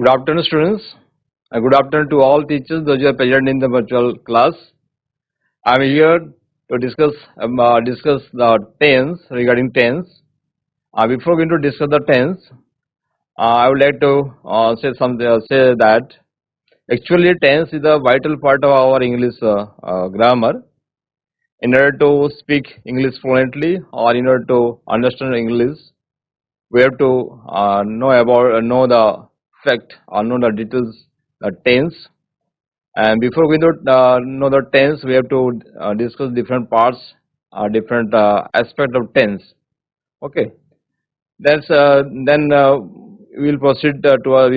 Good afternoon, students. Good afternoon to all teachers, those who are present in the virtual class. I am here to discuss the tense regarding tense. Before going to discuss the tense, I would like to say that actually tense is a vital part of our English grammar. In order to speak English fluently or in order to understand English, we have to know the fact or know the details, the tense. And before we know the tense, we have to discuss different parts, different aspect of tense. Okay, then we will proceed toward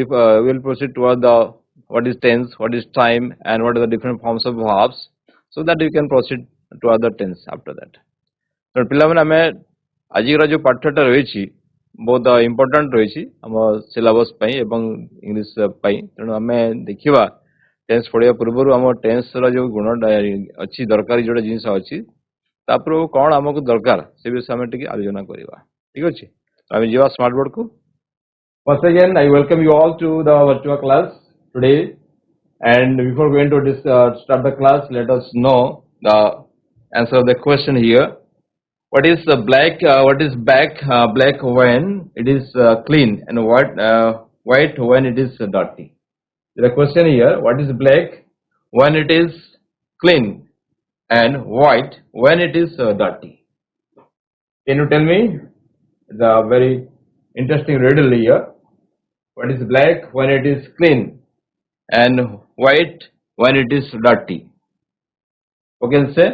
the what is tense, what is time, and what are the different forms of verbs, so that we can proceed to other tense after that. So ପିଲାମାନେ ଆମେ ଆଜିର ଯୋଉ ପାଠଟା ରହିଛି ବହୁତ important ରହିଛି ଆମ syllabus ପାଇଁ ଏବଂ ଇଂଲିଶ ପାଇଁ। ତେଣୁ ଆମେ ଦେଖିବା ଟେନ୍ସ ପଢ଼ିବା ପୂର୍ବରୁ ଆମ ଟେନ୍ସର ଯୋଉ ଗୁଣଟା ଅଛି, ଦରକାରୀ ଯୋଉଟା ଜିନିଷ ଅଛି, ତାପରେ କ'ଣ ଆମକୁ ଦରକାର ସେ ବିଷୟରେ ଆମେ ଟିକେ ଆଲୋଚନା କରିବା। ଠିକ ଅଛି, ଆମେ ଯିବା ସ୍ମାର୍ଟ ବୋର୍ଡକୁ। Once again, I welcome you all to the virtual class today. And before going to start the class, let us know the answer of the question here. What is black? What is black when it is clean, and white when it is dirty? The question here: what is black when it is clean, and white when it is dirty? Can you tell me the very interesting riddle here? What is black when it is clean, and white when it is dirty? Okay, say.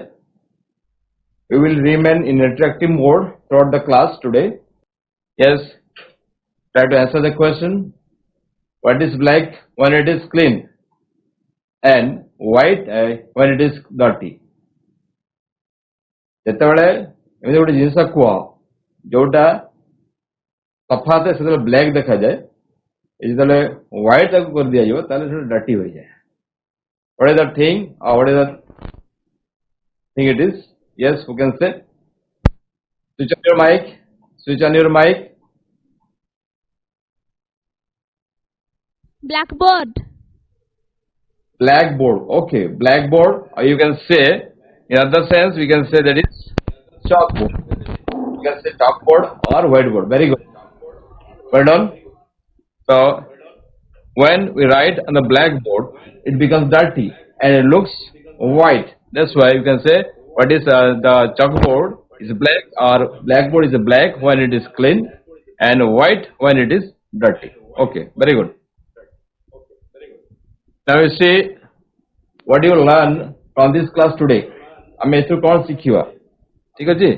We will remain in interactive mode throughout the class today. Yes, try to answer the question. What is black when it is clean, and white when it is dirty? ଯେତେବେଳେ ଏମିତି ଗୋଟେ ଜିନିଷ କୁହ ଯୋଉଟା ସଫା ଥାଏ ସେତେବେଳେ black ଦେଖାଯାଏ, ଯେତେବେଳେ ହ୍ୱାଇଟ୍ ତାକୁ କରିଦିଆଯିବ ତାହେଲେ ସେଟା ଡର୍ଟି ହୋଇଯାଏ। What is the thing, or what is the thing it is? Yes, who can say? Switch on your mic. Switch on your mic. Blackboard. Blackboard. Okay, blackboard. Or you can say, in other sense, we can say that it's chalkboard. You can say chalkboard or whiteboard. Very good. Well done. So, when we write on the blackboard, it becomes dirty and it looks white. That's why you can say, what is the chalkboard is black, or blackboard is black when it is clean, and white when it is dirty. Okay, very good. Now you see what you learn from this class today. ଆମେ ଏଥିରୁ କ'ଣ ଶିଖିବା? ଠିକ ଅଛି?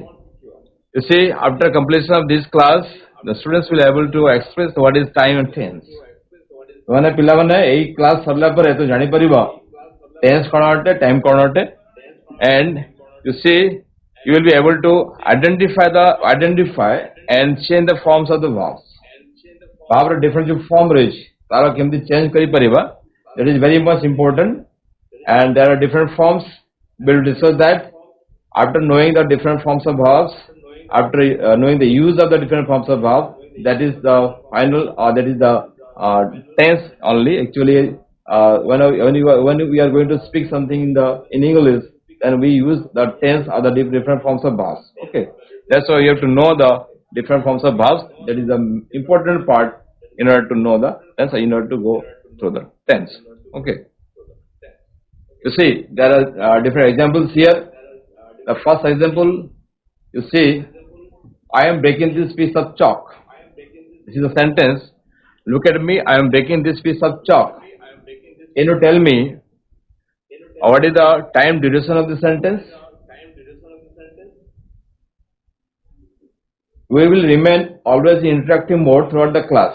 You see, after completion of this class, the students will able to express what is time and tense. ମାନେ ପିଲାମାନେ ଏଇ class ସରିଲା ପରେ ତ ଜାଣିପାରିବ tense କ'ଣ ଅଟେ, time କ'ଣ ଅଟେ, and you see, you will be able to identify and change the forms of the verbs. Verb different form ରହିଛି, ତାର କେମିତି change କରିପାରିବା, that is very much important. And there are different forms. We will discuss that after knowing the different forms of verbs, after knowing the use of the different forms of verbs. That is the final, or that is the tense only. Actually, when we are going to speak something in English, then we use the tense or the different forms of verbs. Okay, that's why you have to know the different forms of verbs. That is the important part in order to know the tense, in order to go through the tense. Okay. You see, there are different examples here. The first example, you see, I am breaking this piece of chalk. This is a sentence. Look at me, I am breaking this piece of chalk. Can you tell me what is the time duration of the sentence? We will remain always in interactive mode throughout the class.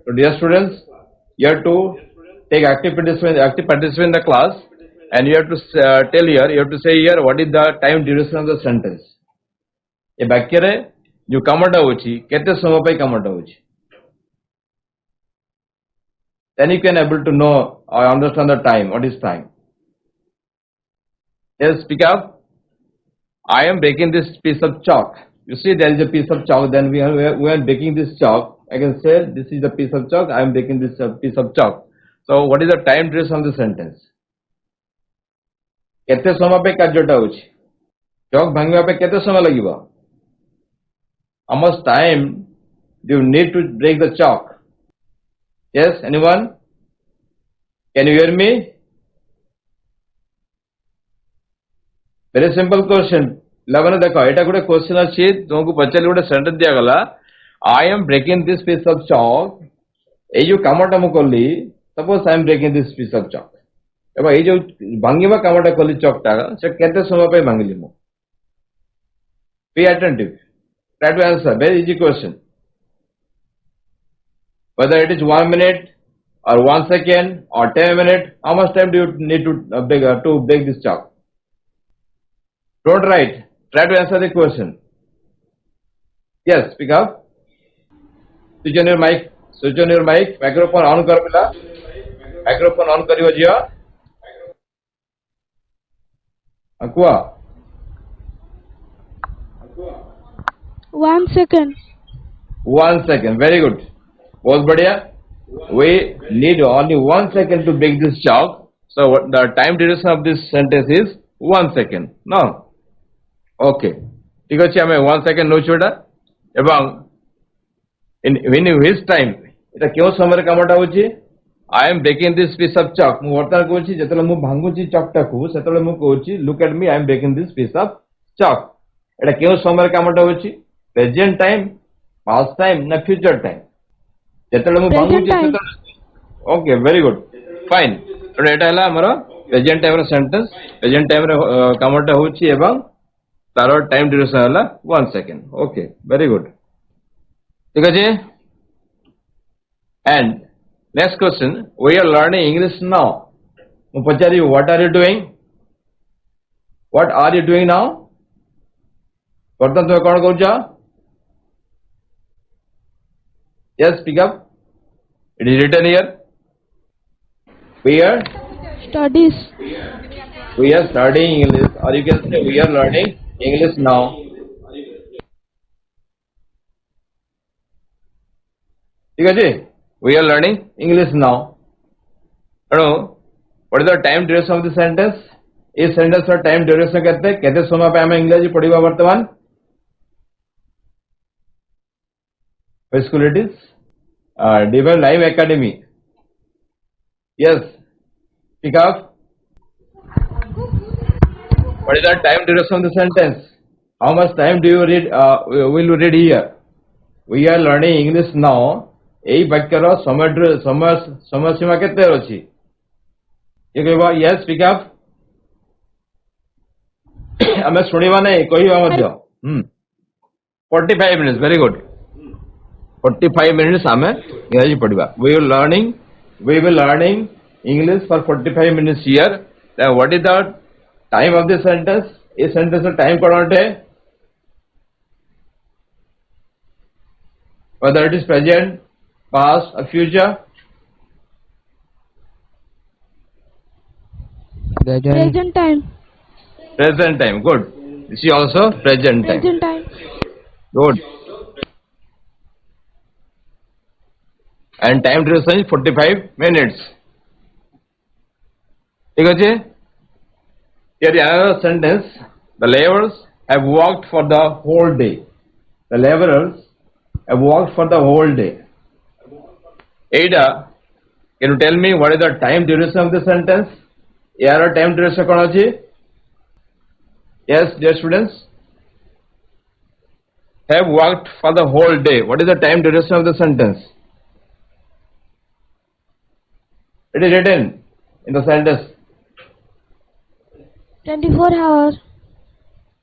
So dear students, you have to take active participation in the class, and you have to you have to say here what is the time duration of the sentence. ए वाक्य रे जो कामटा होची केते समय पई कामटा होची, then you can able to know or understand the time. What is time? Yes, speak up. I am breaking this piece of chalk. You see, there is a piece of chalk. Then we are breaking this chalk. I can say this is a piece of chalk. I am breaking this piece of chalk. So what is the time duration of the sentence? केते समय पे कार्यटा होछि chalk भांगवा पे केते समय लागिबो how much time do you need to break the chalk? Yes, anyone? Can you hear me? Very simple question. लवने देखो एटा गोटे question अछि तुमको पचाली गोटे सेंटेंस दिया गला I am breaking this piece of chalk. ए जो कामटा मु करली suppose I am breaking this piece of chalk. एबा ए जो भांगीबा कामटा करली चॉकटा से केते समय पे भांगली मु Be attentive. Try to answer. Very easy question. Whether it is 1 minute or 1 second or 10 minutes, how much time do you need to break this chalk? Don't write. Try to answer the question. Yes, speak up. Switch on your mic. Switch on your mic. Microphone on kar pila. Microphone on kariyo jiya. Akwa. 1 second. 1 second. Very good. बहुत बढ़िया. We need only 1 second to break this chalk. So what the time duration of this sentence is 1 second. No. Okay. ठीक अच्छे हमें 1 second no छोड़ा. एवं in which time इटा क्यों समय कामटा होची? I am breaking this piece of chalk. मु वर्तमान कोची जेतले मु भांगुची चॉकटा को सेतले मु Kochi look at me I am breaking this piece of chalk. इटा क्यों समय कामटा होची? Present time, past time, na future time. जेतले मु भांगुची सेतले Okay, very good. Fine. तो एटा हला हमर present time रो sentence. Present time रो कामटा होची एवं तारो time duration हला 1 second. Okay, very good. ठीक है And next question, we are learning English now. मु पचारी what are you doing? What are you doing now? वर्तमान तुम कौन करूचा? Yes, speak up. It is written here. We are Studies. We are studying English, or you can say we are learning English now. ठीक है जी? We are learning English now. Hello. What is the time duration of the sentence? इस sentence का time duration कहते हैं कितने समय पे हमें अंग्रेजी पढ़ीबा वर्तमान? Which school it is? Divine Live Academy. Yes. Pick up. What is the time duration of the sentence? How much time do you read? Will you read here? We are learning English now. এই বাক্যর সময় সীমা কেতে আছে? ये कहबा yes, speak up. हमें सुनिबा नै कहिबा मध्य 45 minutes. Very good. 45 minutes हमें English पढ़िबा. We will learning English for 45 minutes here. Then what is the time of the sentence? इस sentence का time कौन होता है? Whether it is present, past, or future? Present time. Present time. Good. This is also present time. Present time. Good. And time duration is 45 minutes. ठीक है? Here is another sentence. The laborers have worked for the whole day. The laborers have worked for the whole day. Ada, can you tell me what is the time duration of the sentence? Here time duration कौन अछि? Yes, dear students. Have worked for the whole day. What is the time duration of the sentence? It is written in the sentence. 24 hours.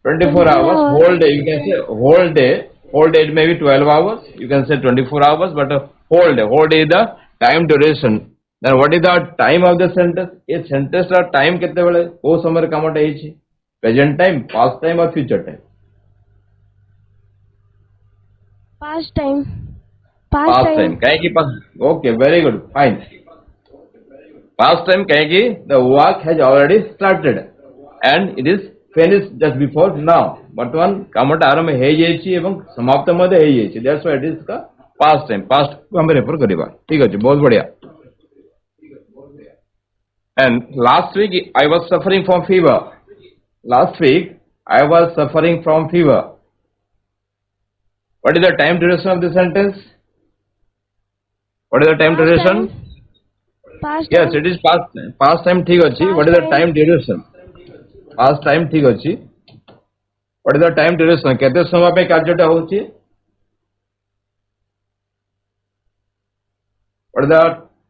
24 hours. Whole day. You can say whole day. Whole day it may be 12 hours. You can say 24 hours, but whole day. Whole day is the time duration. Then what is the time of the sentence? A sentence का time कितने बड़े? वो समय का मत है present time, past time or future time? Past time. Past time. कहीं की past. Okay, very good. Fine. Past time कहीं की the work has already started and it is finished just before now. वर्तमान कामटा आरंभ है ये ची एवं समाप्त मध्य है ये ची. That's why it is का past time, past को हम रेफर करिबा ठीक अछि बहुत बढ़िया. And last week I was suffering from fever. Last week I was suffering from fever. What is the time duration of the sentence? What is the time Past duration? time. Past Yes, time. it is past time. Past time ठीक अछि. What is the Past time duration? Past time ठीक अछि. What is the time duration? केते समय पे कार्यटा होछि? What is the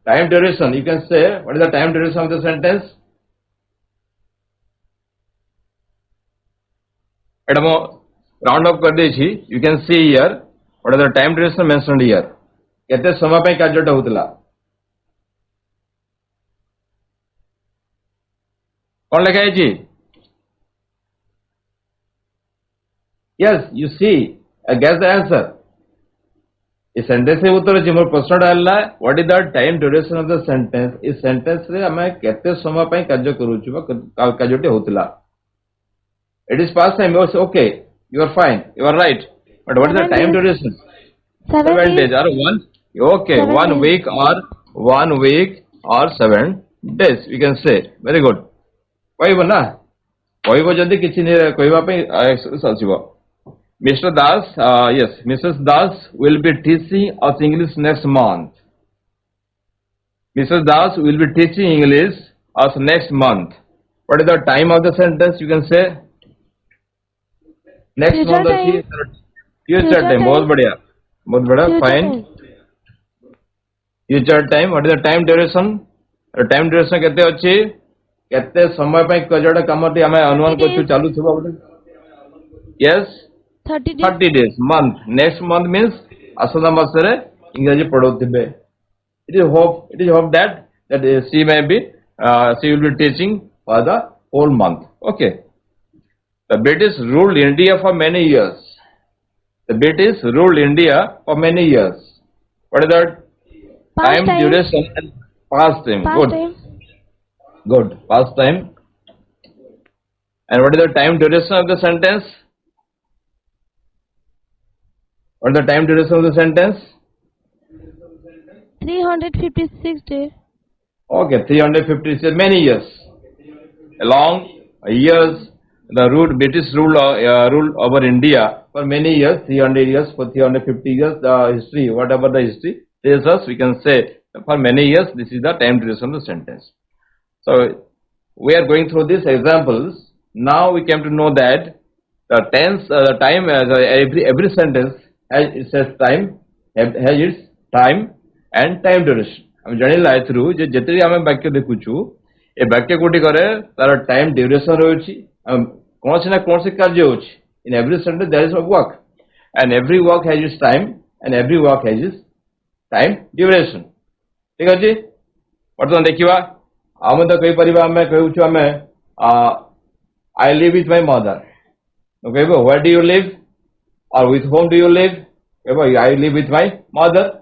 time duration? You can say what is the time duration of the sentence? एटा मो round up कर देछि. You can see here what is the time duration mentioned here. केते समय पे कार्यटा होतला? कौन लिखा है जी? Yes, you see. Guess the answer. इस सेंटेंस से उत्तर अछि मोर प्रश्न डालला what is the time duration of the sentence. इस सेंटेंस रे हमें केते समय पे कार्य करूछु बा कार्यटे होतला. It is past time. Okay, you are fine. You are right. But what is the 7 time days. duration? 7 7 days days. or one. Okay, 7 1 days. week or 1 week or 7 days. We can say very good. कहबो ना कहबो जदी किछि ने कहबा पे आसीबो. Mr. Das, yes, Mrs. Das will be teaching us English next month. Mrs. Das will be teaching English us next month. What is the time of the sentence? You can say next Future month. time. Future time. बहुत बढ़िया. Future Fine. time. Future time. What is the time duration? Time duration केते अछि? केते समय पे कजड़ा कामटी हमें अनुमान 30 करछु चालू थिबा बोले. Yes. 30 days. 30 days. Month. Next month means asana masare इंग्रजी पढ़ोथिबे. It is hope that she will be teaching for the whole month. Okay. The British ruled India for many years. The British ruled India for many years. What is that? Past Time time. duration and past time. Past Good. time. Good. Past time. And what is the time duration of the sentence? What is the time duration of the sentence? 356 days. Okay, 350 many years. Long years, the British rule over India for many years, 300 years, for 350 years, the history, whatever the history tells us, we can say for many years, this is the time duration of the sentence. So, we are going through these examples. Now we came to know that the tense, the time, every sentence has its time, has its time and time duration. हम जानिला एथरू जे जतरी हम वाक्य देखुछु ए वाक्य कोटी करे तार time duration रहउछि कोन से ना कोन से कार्य होछि. In every sentence there is a work and every work has its time and every work has its time duration. ठीक अछि. वर्तमान देखिबा हम तो कहि परिबा हम कहउछु हम I live with my mother. Okay, where do you live or with whom do you live? Okay, I live with my mother.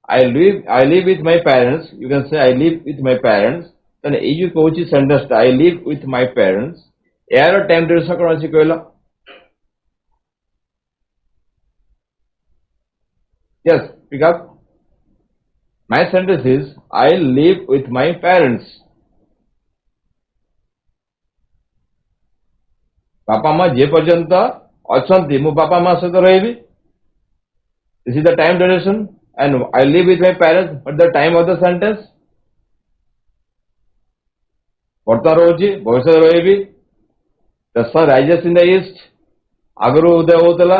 I live with my parents. You can say I live with my parents. Then you coach sentence I live with my parents. Air time duration कौन सी कहला? Yes, pick up. My sentence is I live with my parents. बापा माँ जे पर्यंत अच्छी मो बापा माँ सहित रही. This is the time duration. And I live with my parents. But the time of the sentence? वर्तमान रोजी भविष्य रही. The sun rises in the east. आगरू उदय होतला.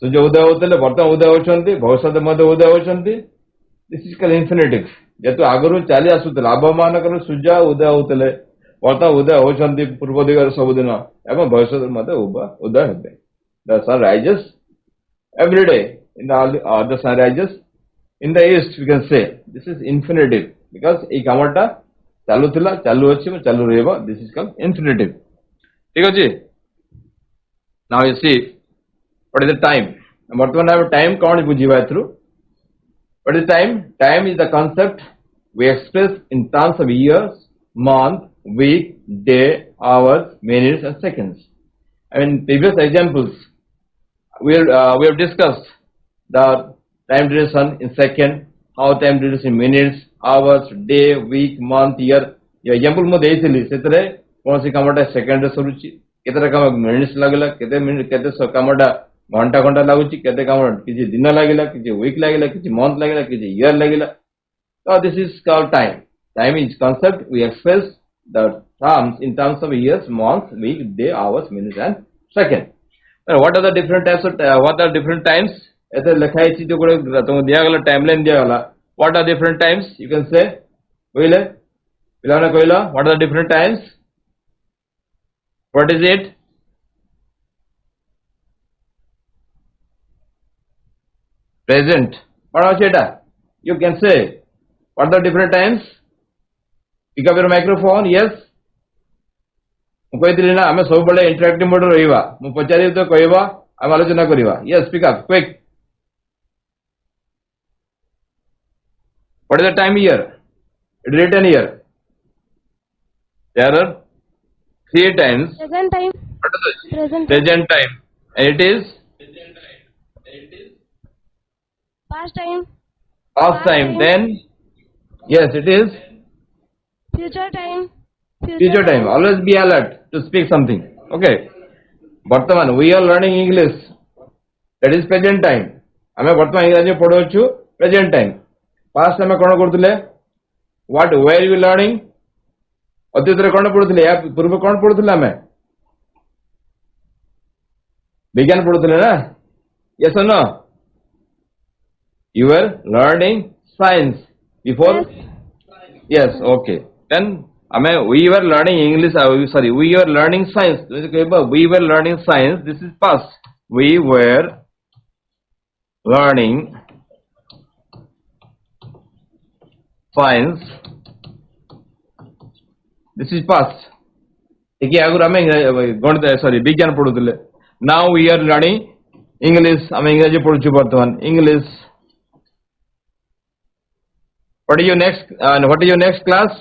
सूर्य उदय होतले. वर्तमान उदय होचंती. भविष्य मध्य उदय होचंती. This is called infinitive. जेतु आगरू चाली आसुतला. आबमान करू सूर्य उदय होतले. वर्तमान उदय होचंती पूर्व दिगरे सबुदिन. एवं भविष्य मध्य उदय हेबे. The sun rises every day. The sun rises in the east. We can say this is infinitive because ए कामटा चालू थिला चालू अछि चालू रहबो. This is called infinitive. ठीक अछि. Now you see what is the time. वर्तमान हम टाइम कौन बुझिबा through. What is time? Time is the concept we express in terms of years, month, week, day, hours, minutes and seconds. I mean previous examples we have discussed the time duration in second, how time duration in minutes, hours, day, week, month, year. ये example मु देइथिली सेतरे कोनसी कामटा second रे सरुची केतेरा काम minutes लागला केते minute केते कामटा घंटा घंटा लागुची केते काम किछि दिन लागिला किछि वीक लागिला किछि मंथ लागिला किछि ईयर लागिला. So this is called time. Time is concept. We express the terms in terms of years, months, week, day, hours, minutes, and second. Now, what are the different types of what are different times? ऐसे लिखा है चीज़ को तुम दिया गया timeline दिया गया. What are different times? You can say. कोई ले पिलाने कोई ला. What are the different times? What is it? Present. What was it? You can say. What are the different times? Pick up your microphone. Yes. कोई दिले ना हमें सब बड़े इंटरैक्टिव मोड रहीवा. मु पचारी तो कहवा हम आलोचना करिवा. Yes, pick up quick. What is the time here? It is written here. There are 3 times. Present time. What is it? Present time. And it is past time. past time. Then yes, it is Future time. future time. Always be alert to speak something. Okay. Bartaman, we are learning English. That is present time. हमें वर्तमान इंग्रजी पढ़ो छु present time. Past time कौन करतुले? What where you learning? अतीत रे कौन पढ़ुतले? या पूर्व कौन पढ़ुतले हमें? विज्ञान पढ़ुतले ना? Yes or no? You were learning science before. Yes, okay. Then we were learning English. Sorry, we were learning science. We were learning science. This is past. We were learning science. This is past. ठीक है अगर हमें गणित sorry विज्ञान पढ़ुतले. Now we are learning English. हमें इंग्रजी पढ़ुछु वर्तमान English. What is your next class?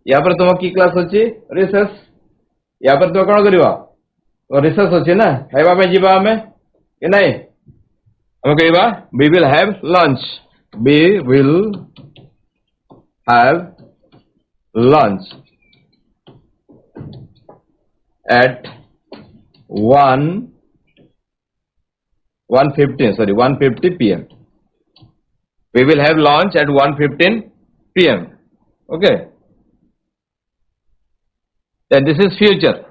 यहाँ पर तुम की क्लास होची रिसर्च. यहाँ पर तुम कौन करिवा? तो रिसर्च होची ना. खाइबा में जीवा हमें कि नहीं? हमें कहिबा we will have lunch. We will have lunch at 1:50 p.m. We will have lunch at 1:15 p.m. Okay. Then this is future.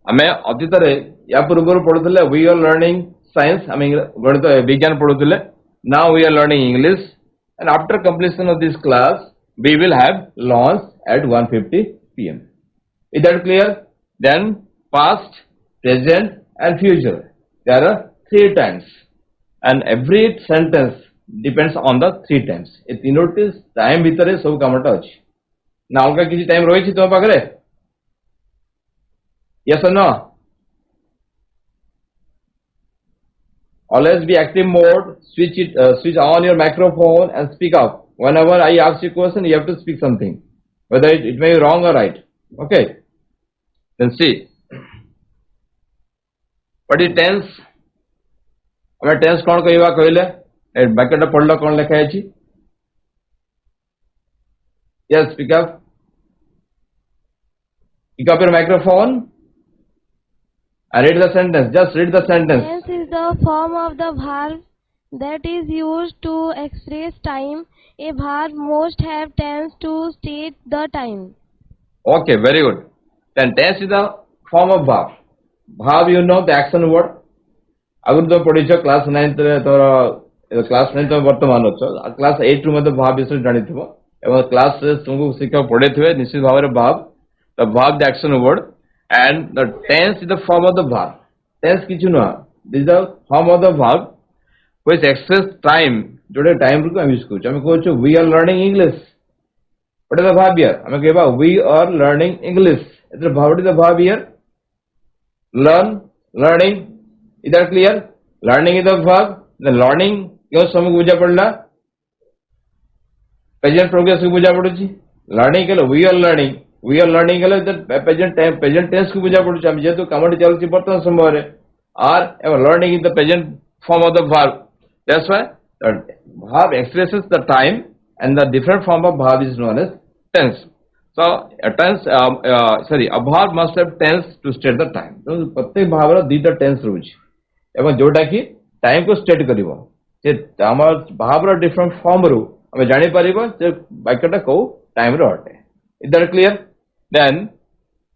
हमें अतीत रे या पूर्व पढ़ुतले we are learning science. हमें गणित विज्ञान पढ़ुतले. Now we are learning English. And after completion of this class, we will have lunch at 1:50 p.m. Is that clear? Then past, present, and future. There are 3 times, and every sentence depends on the 3 times. ए तीनोटी time भितर सब कामटा अछि. ना अलगा किसी time रही छी तुम पाखरे? Yes or no? Always be active mode. Switch on your microphone and speak up. Whenever I ask you a question, you have to speak something, whether it may be wrong or right. Okay. Then see. What is tense? हमें tense कौन कहवा कहले? Baked पढ़ल कौन लिखा है? Yes, pick up your microphone and read the sentence. Just read the sentence. Tense is the form of the verb that is used to express time. A verb must have tense to state the time. Okay, very good. Then tense is the form of verb. Verb, you know the action word. अगर तो पढ़ी छो class 9 तो class 9 तो वर्तमान अच्छो class 8 रू मते भाव विषय जानि थबो एवं क्लास तुमको शिक्षा पढ़े थे निश्चित भाव रे bhav the bhav the action word and the tense is the form of the bhav. Tense किछु न this the form of the bhav which express time जोडे टाइम रू हम यूज करू. हम कहू छो we are learning English. What is the bhav here? हम कहबा वी आर लर्निंग इंग्लिश. इधर bhav is the bhav here learn learning. Is that clear? Learning is the verb. The learning क्यों समझ बुझा पड़ला? Present progress को बुझा पड़ुची. Learning के लो we are learning. We are learning के लो इधर present tense को बुझा पड़ुची. हम जेतु कामटी चालू ची वर्तमान समय रे. Are ever learning is the present form of the verb. That's why The verb expresses the time, and the different form of verb is known as tense. So a verb must have tense to state the time. So प्रत्येक भाव रा दीटा tense रहुची एवं जोटा की time को state करिवो जे हमर भाव रा different form रू हमें जानि परिबो जे वाक्यटा को time रो अटे. Is that clear? Then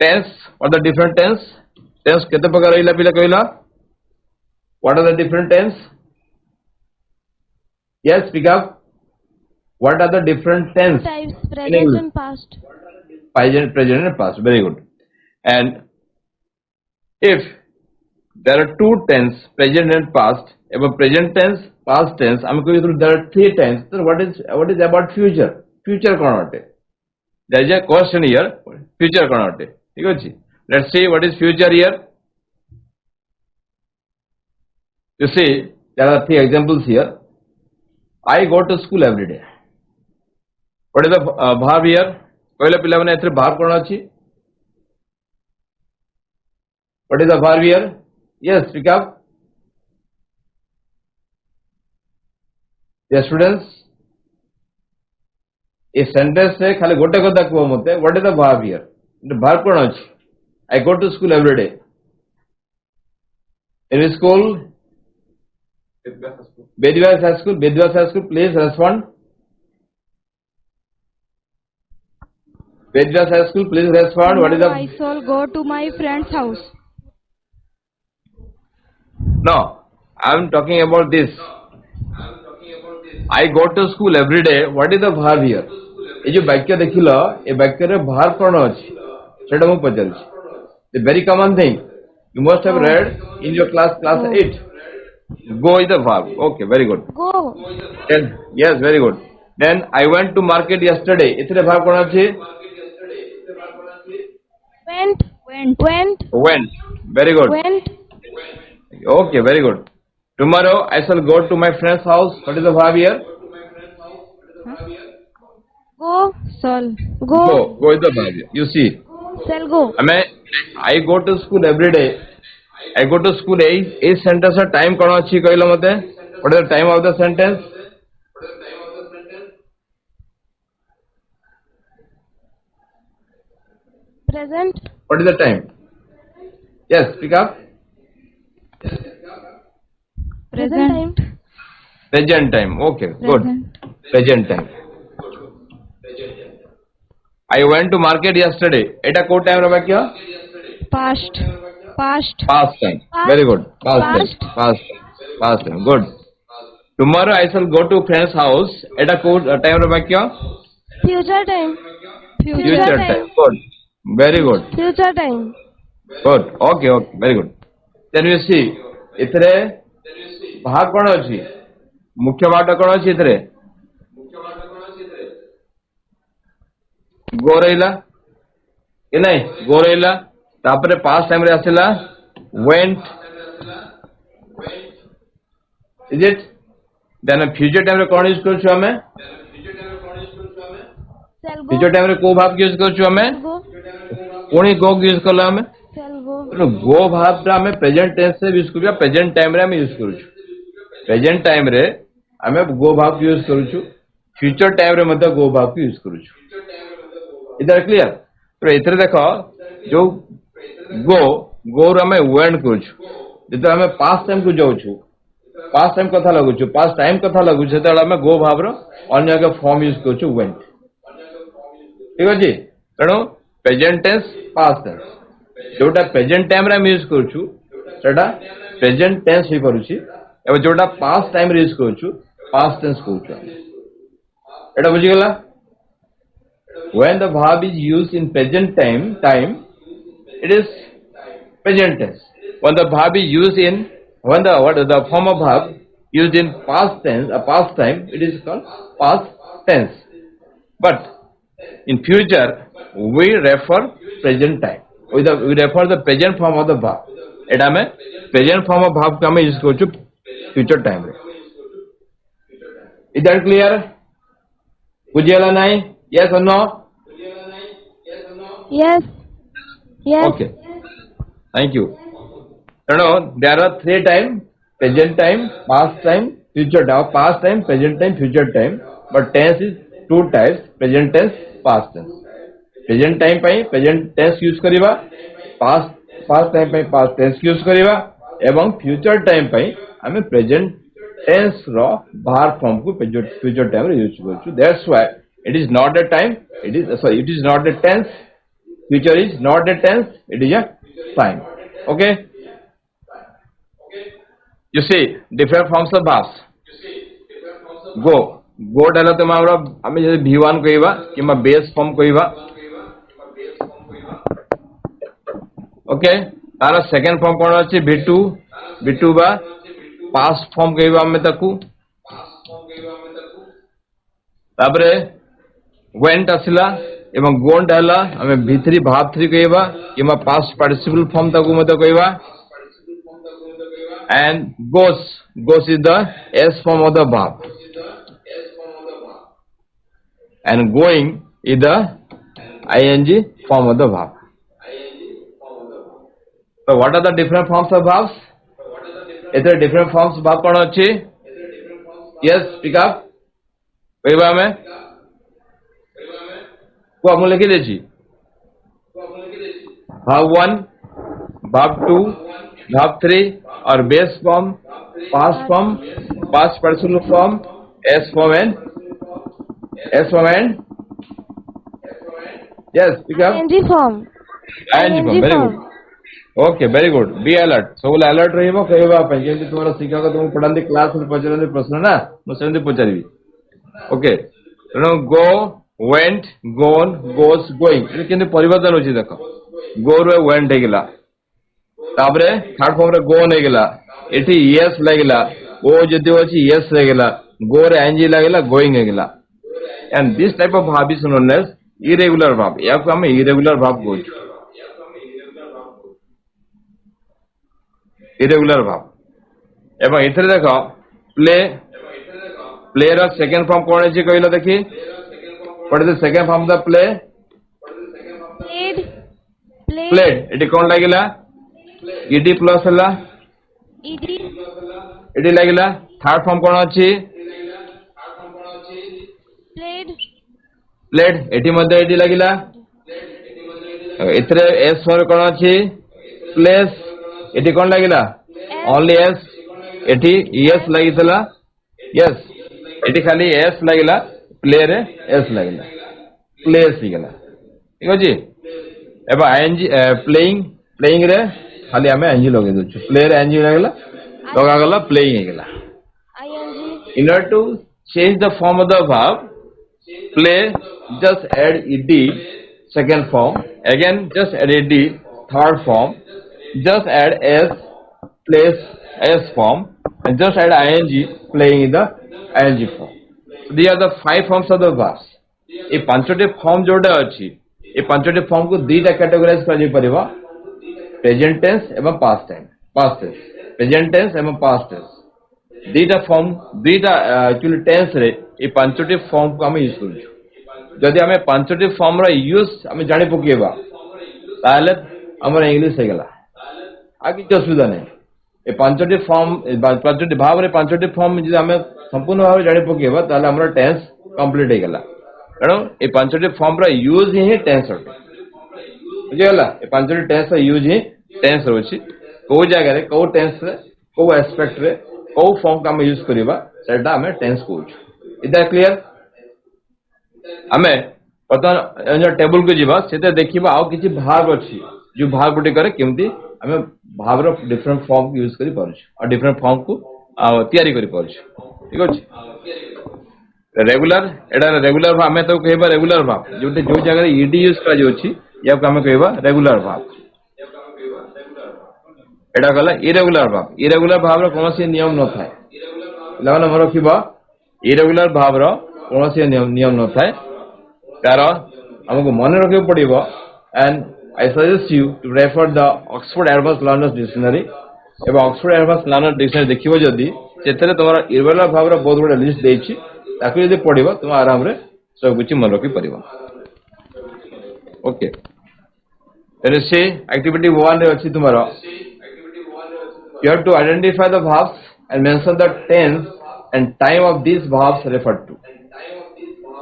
tense, what are the different tense? Tense केते प्रकार रहिला पिला कहिला? What are the different tense? Yes, speak up. What are the different tense? Types: present and past. Present and past. Very good. And if there are two tense, present and past, about present tense, past tense, I'm going to there are three tense. So what is about future? Future konote. There is a question here. Future konote. Let's see what is future here. You see, there are three examples here. I go to school every day. What is the verb here? Kohila pila mane etre verb kona achi? What is the verb here? Yes, speak up. Yes, students. A sentence se khali gote kotha kuha mote. What is the verb here? The verb kona achi? I go to school every day. In school. Bedwas High School. Bedwas High School. Please respond. Bedwas High School. Please respond. What is the? I shall go to my friend's house. No, I am talking about this. I go to school every day. What is the verb here? ये जो वाक्य देखिलो, ये वाक्य रे verb कौन अछि? सेटा मु पचलछि. The very common thing you must have read in your class 8. Go is the verb. Okay, very good. Go. Then, yes, very good. Then I went to market yesterday. इतने verb कौन अछि? Went. Very good. Went. Okay, very good. Tomorrow I shall go to my friend's house. What is the verb here? Go. Shall. Go. Go is the verb here. You see. Shall go. I go to school every day. I go to school. A sentence का time कौन अच्छी कहलो मते? What is the time of the sentence? Present. What is the time? Yes, speak up. Present time. Present time. Okay, good. Present time. I went to market yesterday. एटा को time रहा क्या? Past. Past time. Very good. Past time. Good. Tomorrow I shall go to friend's house. एटा को time रहा क्या? Future time. Future time. Good. Very good. Future time. Good. Okay. Very good. Then you see, इतरे भाग कौन अच्छी? मुख्य भाग कौन अच्छी इतरे? Go रहिला? कि नहीं? Go रहिला? तापरे past time रे आसिला? Went. Is it? Then future time रे कौन use करू छु हमें? Shall go. Future time रे को भाग use करू छु हमें? Go. कोनी go use करला हमें? Shall go. तो go भाग रा हमें present tense से use करू या present time रे हमें use करू छु. Present time रे हमें go भाग use करू छु. Future time रे मतलब go भाग use करू छु. इधर क्लियर? तो इधर देखो जो go रे हमें went करू छु. जितना हमें past time को जाऊ छु. Past time कथा लागू छु. Past time कथा लागू छु. तो हमें go भाग रो अन्य के form use करू छु went. ठीक है जी? तेणु प्रेजेंट टेंस पास्ट टेंस जोटा प्रेजेंट टाइम रे हम यूज करू छु सेटा प्रेजेंट टेंस ही करू छी एवं जोटा पास्ट टाइम रे यूज करू छु पास्ट टेंस करू छु एटा बुझी गेला when the verb is used in present time it is present tense when the verb is used in when the form of verb used in past tense past time it is called past tense but in future we refer present time we refer the present form of the verb eta me present form of verb ka me use kuru future time re is that clear bujhiyala nahi yes or no Yes. okay thank you there are three time present time past time future time, past time, present time, future time. But tense is two types: present tense, past tense. Present time ପାଇଁ present tense use କରିବା, past time ପାଇଁ past tense use କରିବା, ଏବଂ future time ପାଇଁ ଆମେ present tense ର verb form को future time ରେ use କରୁଛୁ. That's why it is not a time. It is not a tense. Future is not a tense. It is a time. Okay. You see different forms of verbs. Go डाला तो आम V1 कहवा कि base form कहवा. Okay तार second form कौन अच्छे V2 बा पास्ट फॉर्म कहवा आम ताकू. तापरे वेंट आसला एवं गोंट हला आम V3 भाव 3 कहवा कि पास्ट पार्टिसिपल फॉर्म ताकू मत कहवा. And goes is the S form of the verb, and going is the ing form of the verb. So what are the different forms of verbs? Is there different forms of verb कौन अच्छी? Yes, pick up. कहवा में को हम लिखी देची verb 1, verb 2, verb 3 और base form, past form, past participle form, S form and yes pick up ing form. ing form. Very good. Okay, very good. Be alert. So will alert रहिबो कहबा ପାଇଁ जेंति तुम्हारा शिक्षक तुम पढांती क्लास रे पचरंती प्रश्न ना मु सेंति पचारिबी. Okay, no go, went, gone, goes, going ए केंति परिवर्तन होची देखो. go रे went हे गेला, तापरे थर्ड फॉर्म रे गो नहीं गेला, एठी यस लागला, ओ जदी होची यस लागला, गो रे एनजी लागला, गोइंग हे गेला. And this type of verb is known as irregular verb. या को हम irregular verb कहू. irregular verb एवं इथरे देखो प्ले रा सेकंड फॉर्म कौन है कहला देखी. What is the second form of the play? Played. Eighty कौन लागला? ईडी प्लस हला एडी लागला. थर्ड फॉर्म कौन अछि? प्लेड. एटी मध्ये एडी लागला. इथरे एस फॉर्म कौन अछि? प्लेस. एटी कौन लागला? Only S. एटी एस लागितला. यस एटी खाली एस लागला. प्ले रे एस लागला, प्लेस ही गला. ठीक अछि. एबा आईएनजी प्लेइंग रे खाली हमें एनजी लगे दोछु. प्ले रे एनजी लागला लगा गला, प्लेइंग हे गला. In order to change the form of the verb, play just add ed second form, again just add ed third form, just add s place s form, and just add ing playing in the ing form. So these are the 5 forms of the verbs. ये पांचटी form जोड़ा अच्छी, ये पांचटी form को दीटा categorise कर जाई परिबा. Present tense एवं past tense. Present tense एवं पास्ट टेंस दीटा फॉर्म दीटा एक्चुअली टेंस रे ये पांचटी फॉर्म को हम यूज करू. जदि हमें पांचटी फॉर्म रा यूज हमें जानि पकेबा ताले हमर इंग्लिश हे गेला. आगे किछ असुविधा नहीं. ये पांचटी फॉर्म पांचटी भाव रे पांचटी फॉर्म जे हमें संपूर्ण भाव जानि पकेबा ताले हमरा टेंस कंप्लीट हे गेला. कारण ये पांचटी फॉर्म रा यूज ही टेंस होते. बुझे गेला. ये पांचटी टेंस रा यूज ही टेंस रोची. को जगह रे को टेंस रे को एस्पेक्ट रे को फॉर्म का हम यूज करबा सेटा हमें टेंस कहू. Is that clear? हमें पता टेबल को जीवा सेते देखिबा आ किछि भाग अछि जो भाग गुटे करे केमती हमें भाव रो डिफरेंट फॉर्म यूज करि पारछु और डिफरेंट फॉर्म को तैयारी करि पारछु. ठीक अछि. रेगुलर एडा रेगुलर भाव हमें तो कहबा रेगुलर भाव जोटे जो जगह रे ईडी यूज करा जोछि या को हमें कहबा रेगुलर भाव. एडा गला इरेगुलर भाव. इरेगुलर भाव रो कोनोसी नियम न थाए. लावन हमर रखिबा इरेगुलर भाव रो कोनोसी नियम न थाए. कारण हमको मन रखियो पड़िबो. And I suggest you to refer the Oxford advance learners dictionary. एबा ऑक्सफोर्ड एडवांस लर्नर डिक्शनरी देखिबो जदी सेतरे तोरा इरेगुलर भाव रो बहुत बड़ा लिस्ट देछि. ताकि यदि पढ़िबो तुम आराम रे सब कुछ मन रखि परिबो. ओके. then say activity 1 रे अछि तुम्हारा. You have to identify the verbs and mention the tense and time of these verbs referred to.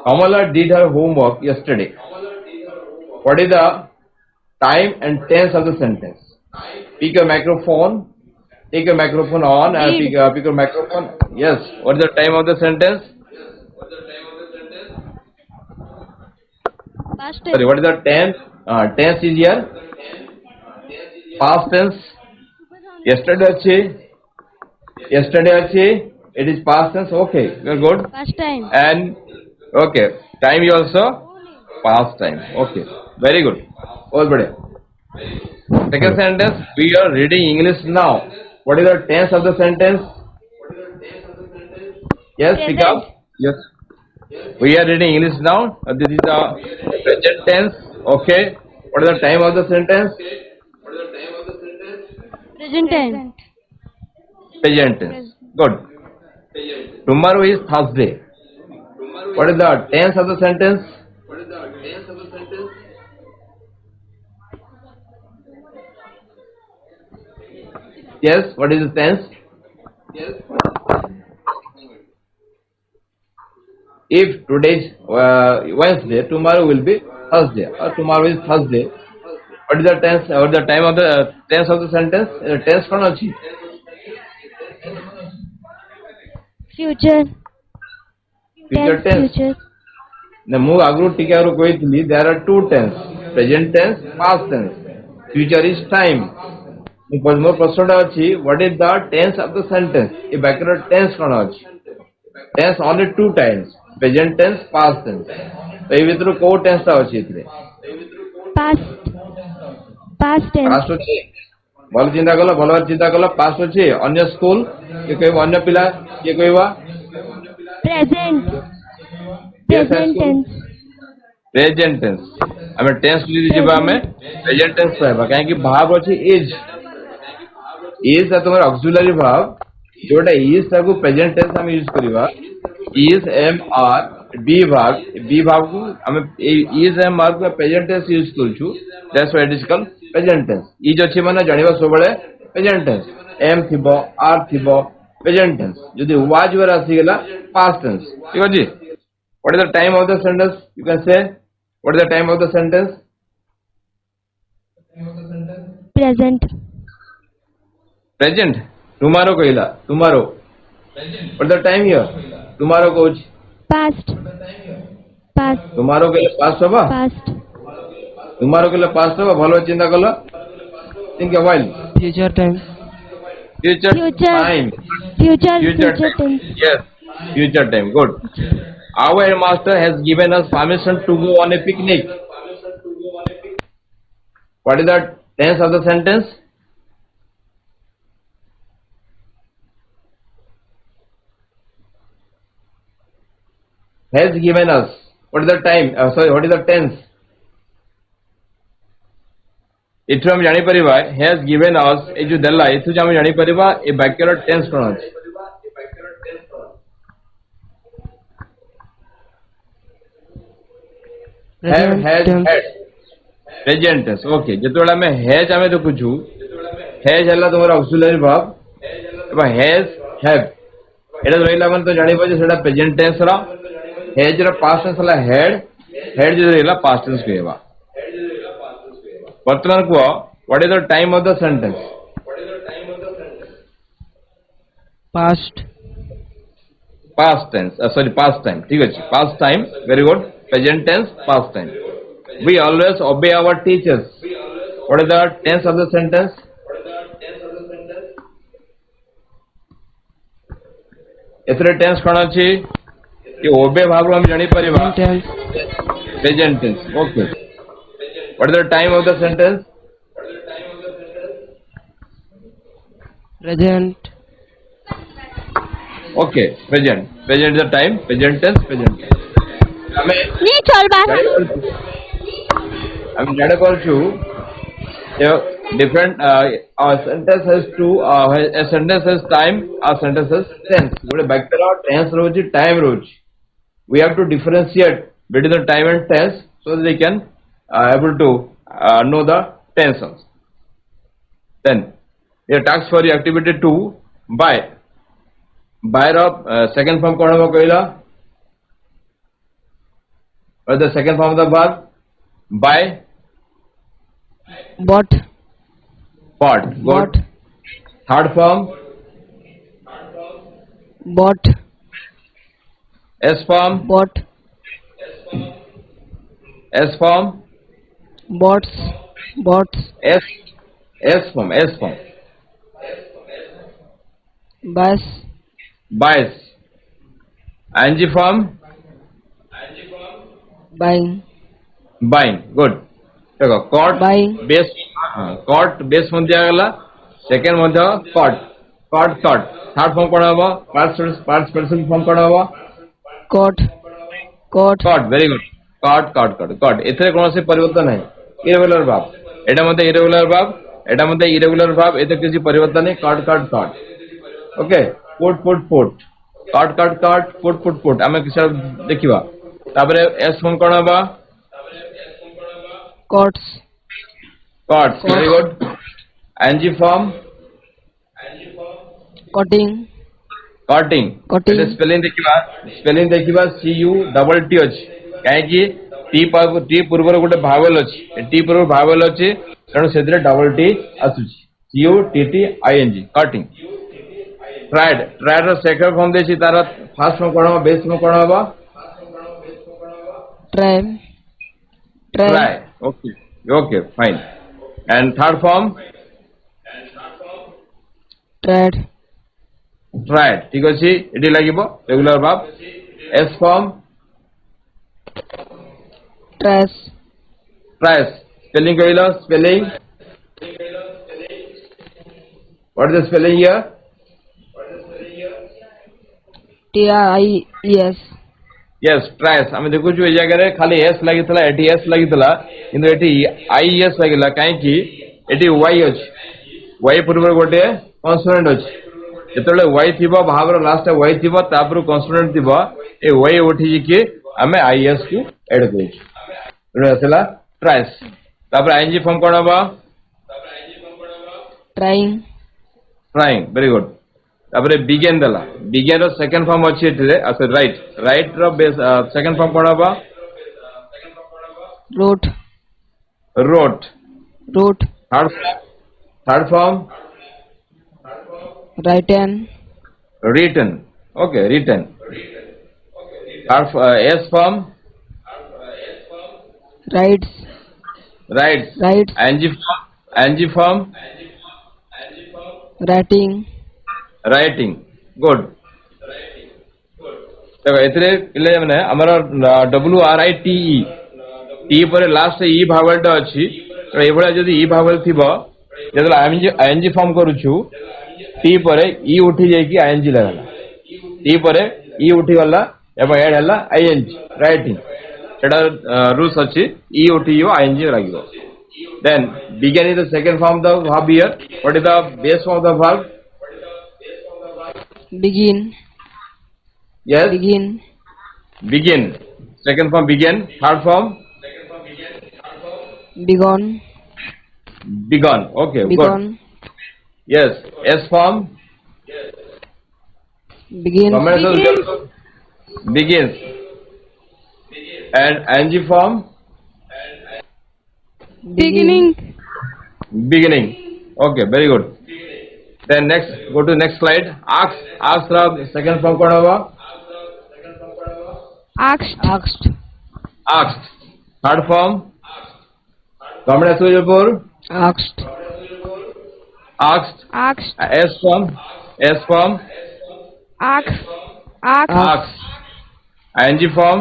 Kamala did her homework yesterday. What is the time and tense of the sentence? Pick your microphone. Take your microphone on and pick your microphone. Yes. What is the time of the sentence? Past Sorry, tense. what is the tense? Tense is here. Past tense. Yesterday achi. It is past tense. Okay, you are good. Past time. And okay, time is also past time. Okay, very good. All bade. Second sentence. We are reading English now. What is the tense of the sentence? Yes, pick up. Yes. We are reading English now. This is the present tense. Okay. What is the time of the sentence? Present time. Present tense. Good. Tomorrow is Thursday. What is the tense of the sentence? Yes. What is the tense? If today is Wednesday, tomorrow will be Thursday, or tomorrow is Thursday. What is the tense or the time of the tense of the sentence? Tense कौन अच्छी? Future. Future tense. Future. The move agro tika aru कहली there are two tense: present tense, past tense. Future is time. ମୋ ପ୍ରଶ୍ନଟା ଅଛି what is the tense of the sentence? ଏ ବାକ୍ୟର tense କଣ ଅଛି? Tense only two times: present tense, past tense. ତ ଏଇ ଭିତରୁ କୋଉ tense ଟା ଅଛି ଏଥିରେ? Past. Past tense. Past ଅଛି. ଭଲ ଚିନ୍ତା କଲ, ଭଲ ଭାବରେ ଚିନ୍ତା କଲ. Past ଅଛି. ଅନ୍ୟ ସ୍କୁଲ କିଏ କହିବ, ଅନ୍ୟ ପିଲା କିଏ କହିବ? Present. Yes, Present school. tense. Present tense. ଆମେ tense ଯଦି ଯିବା ଆମେ present tense ପାଇବା, କାହିଁକି verb ଅଛି is. is ଟା ତମର auxiliary verb, जोटा is टाକୁ present tense ଆମେ use करिवा. is mr be verb को ଆମେ is mr को present tense यूज करछु. That's why it is called present tense. is अछि माने जानिबा सबले present tense. am थिबो, are थिबो, present tense. जदि was वर आसी गेला past tense. ठीक अछि? What is the time of the sentence? You can say. What is the time of the sentence? Present. Present. Tomorrow कहला. Tomorrow. What is the time here? Tomorrow coach. Past. Past. Tomorrow कहला past होगा. Past. Tomorrow कहला past होगा. भलो चिंता करो. Think a while. Future time. Future time. Future tense. Yes. Future time. Good. Our headmaster has given us permission to go on a picnic. What is the tense of the sentence? Has given us. What is the time? What is the tense? इथु हम जानी परिबा has given us ए जो देला इथु हम जानी परिबा ए वाक्यर tense कोन अछि. Have, has, had. Present tense. Okay. जेतोला में has आमे तो कुछु has हल्ला तुम्हारा auxiliary verb. एबा has, have. एटा रहिला मन तो जानी पजे सेटा present tense रा. Has रा past tense हल्ला had जो रहिला past tense कहवा. वर्तमान को what is the time of the sentence? Past. Past tense. Past time. ठीक है. Past time. Very good. Present tense, past time. We always obey our teachers. What is the tense of the sentence? एथरे tense कौन अछि? कि obey भाव रो हम जानी परिबा. Tense. Present tense. Okay. What is the time of the sentence? Present. Okay. Present. Present is the time. Present tense. Present tense. हमें नहीं चल बात. हम जाने पर छु different sentence has two a sentence has time, a sentence has tense. गोटे वाक्यर tense रोची time रोची. We have to differentiate between the time and tense so that we can able to know the tenses. Then your task for your activity 2 by by ର second form କଣ ହବ କହିଲ? What is the second form of the verb? By. Bought. Bought. Good. Bought. Third form. Bought. S form. Bought. S form. Boughts. Boughts. S form. S form. Buys. Buys. ing form. Buying. Buying. Good. देखो caught Buying. base caught base में दिया गया second में दिया caught caught third form कौन होगा past person form कौन होगा Caught. Caught. caught very good caught इतने कौन से परिवर्तन है irregular verb एटा मध्य irregular verb एटा मध्य irregular verb इतने किसी परिवर्तन नहीं caught okay put आमे किसी देखिवा तापरे s form कौन होगा Courts. very good ing form Cutting. cutting Cutting. spelling देखिबा c u double t अछि काहे कि t पूर्व गोटे भावेल अछि t पूर्व भावेल अछि तेणु सेदिरे डबल t आसुछि c u t t i n g cutting tried रो सेकंड फॉर्म देछि तार फर्स्ट फॉर्म कोन होबा बेस फॉर्म कोन होबा Try. okay fine and third form Tried. ठीक अछि एडी लागिबो regular verb s form Trash. spelling कहिलो spelling what is the spelling here T-R-I-E-S. yes trash आमे देखु छु ए जगह रे खाली s लागितला एटी s लागितला किंतु एटी i s लागिला काहे कि एटी y अछि y पूर्व गोटे कॉन्सोनेंट अछि जेतले y थिबो भावर लास्ट y थिबो तापर कॉन्सोनेंट थिबो ए y उठी कि आमे i s को ऐड करू छु असला trash तापर ing फॉर्म कोन होबा Trying. very good तापर begin रो सेकंड फॉर्म अछि एटे अच्छा राइट रो बेस सेकंड फॉर्म कोन होबा Wrote. third form written okay written s form Writes. ing form writing good देखो एतरे इले माने हमर WRITE टी पर लास्ट ई भावेल टा अछि ए भला जदी ई भावेल थिबो जेतला ing फॉर्म करू छु टी पर ई उठी जाय कि ing लागला टी पर ई उठी गला एबा ऐड हला ing राइटिंग सेटा रूल्स अछि ई उठी यो ing लागियो then begin is the second form of the verb here what is the base form of the verb Begin. yes begin second form begin third form Begone. okay Begone. good yes s form Begin. begins and ing form beginning okay very good then next go to next slide ask ra second form कौन होगा Asked. third form कमरे सुजपुर Asked. s form asked ing form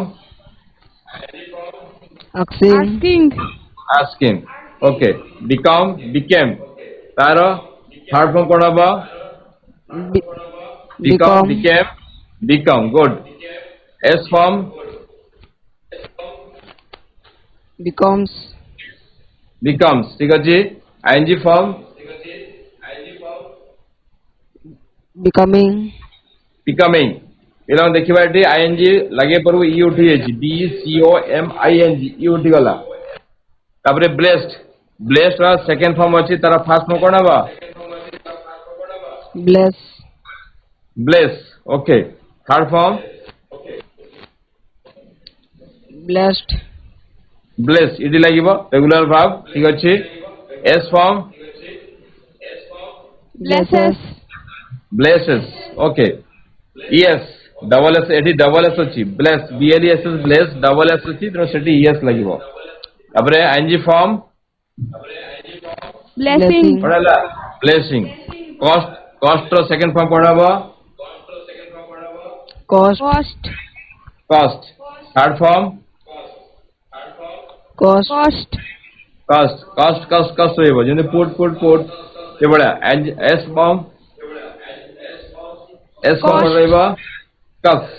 asking okay became तारो third form कौन होगा become good s form Becomes. ठीक अछि ing form Becoming. एला देखिबा eighty ing लगे परु ई उठी अछि BCOMING ई उठी गला तापरे blessed रा सेकंड फॉर्म अछि तारा फर्स्ट में कोन हबा Bless. Okay. Third form, blessed, bless. It is like regular verb. ঠিক আছে. S form, blesses, blesses. Okay. Yes. Double S. এটি double S ଅଛି. Bless. BLESS bless. Double S ଅଛି. তো সেটি yes লাগিব. তারপরে ing form, blessing, পড়ালা blessing. Cost. Cost ର second form ପଢାবা. cost, cost, Cost. Third form, cost, cost, cost ରହିବ ଯେମିତି put ଏଭଳିଆ S form Cost. ରହିବ cost.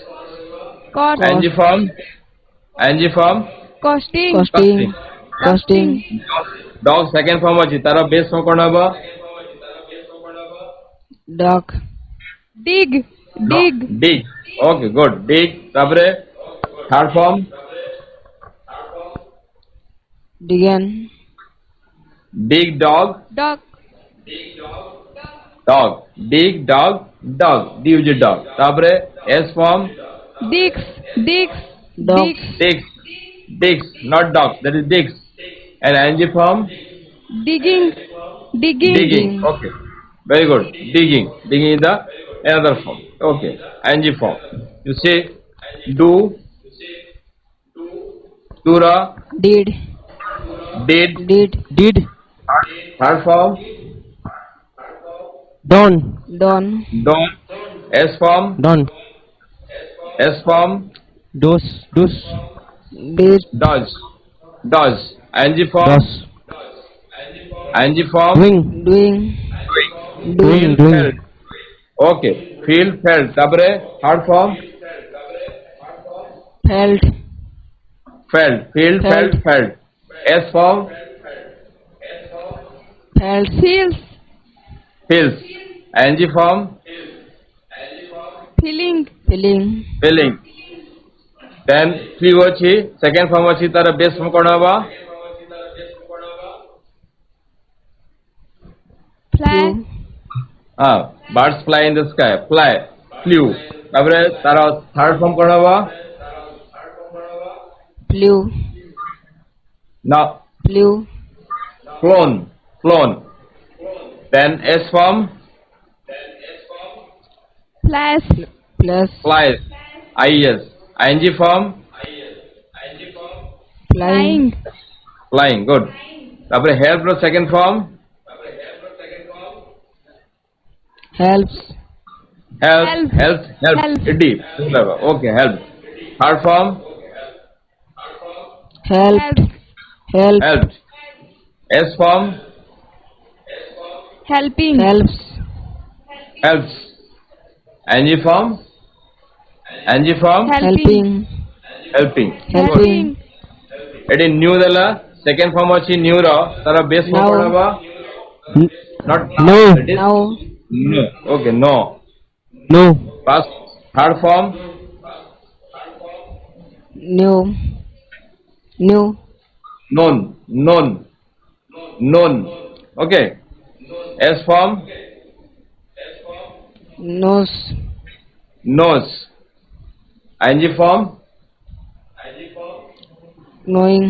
cost, ing form costing, costing, costing, dog second form ଅଛି ତାର base form କଣ ହବ dog, dig, dig. Okay, good. Dig. ତାପରେ third form digging, dig dog dog, dig dog D is dog. তারপরে S form digs, Dogs. digs not dogs, that is digs. And ing form digging, digging. Okay, very good. Digging is the another form. Okay, ing form. You say do, dura, did, did. did, Third form done, don't. S form done, does, did, does. ing form doing, feel, felt. Okay, feel, felt. তারপরে third form felt, feel, felt. S form felt, feels, ing form feeling, feeling. Then flew ଅଛି second form ଅଛି ତାର base form କଣ ହବ fly, birds fly in the sky, flew. তারপরে তার third form কଣ হব flew, না flown. Then S form flash, plus, flies, IES. ing form flying, good. তারপরে help র second form helps, Help. এটি okay, help. Third form helped, helped. S form helping, helps, ing form helping, helping. helping, এটি new দেলা second form ଅଛି new ର ତାର base form Now. କଣ ହବ not no, it is now, no. Okay, no. First third form new, known. Okay. S form knows, ing form knowing,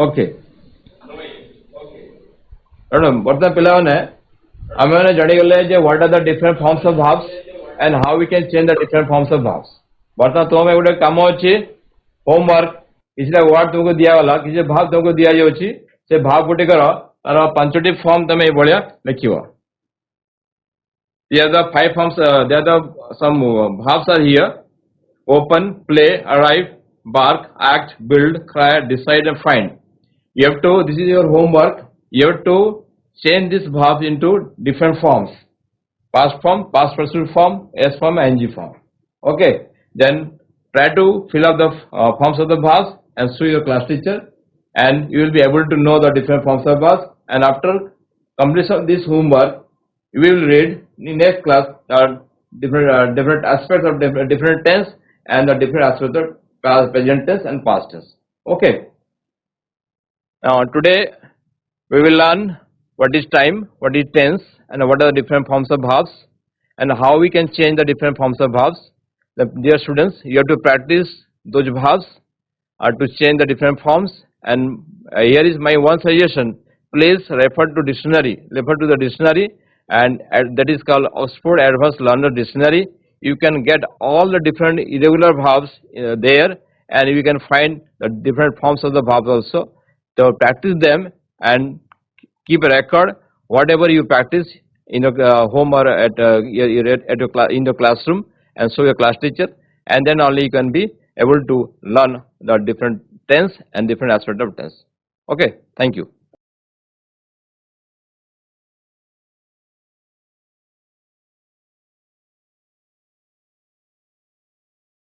Okay. ବର୍ତ୍ତମାନ ପିଲାମାନେ ଆମେମାନେ ଜାଣିଗଲେ ଯେ what are the different forms of verbs and how we can change the different forms of verbs. ବର୍ତ୍ତମାନ ତୁମେ ଗୋଟେ କାମ ଅଛି homework କିଛିଟା word ତୁମକୁ ଦିଆଗଲା କିଛି verb ତୁମକୁ ଦିଆଯାଉଛି ସେ verb ଗୁଡ଼ିକର ତାର 5ଟି form ତମେ ଏଇଭଳିଆ ଲେଖିବ. Here the 5 forms, there are the some verbs are here: open, play, arrive, bark, act, build, cry, decide, and find. You have to, this is your homework, you have to change this verbs into different forms: past form, past pursuit form, S form, ing form. Okay, then try to fill up the forms of the verbs and show your class teacher, and you will be able to know the different forms of verbs. And after completion of this homework, you will read in next class different aspects of different tense and the different aspects of present tense and past tense. Okay. Now today we will learn what is time, what is tense, and what are the different forms of verbs. and how we can change the different forms of verbs. Dear students, you have to practice those verbs to change the different forms. And here is my one suggestion: please refer to the dictionary, and that is called Oxford Advanced Learner Dictionary. You can get all the different irregular verbs there, and you can find the different forms of the verbs also. So practice them and keep a record whatever you practice in your home or at in the classroom, and show your class teacher, and then only you can be able to learn the different tense and different aspect of tense. Okay, thank you.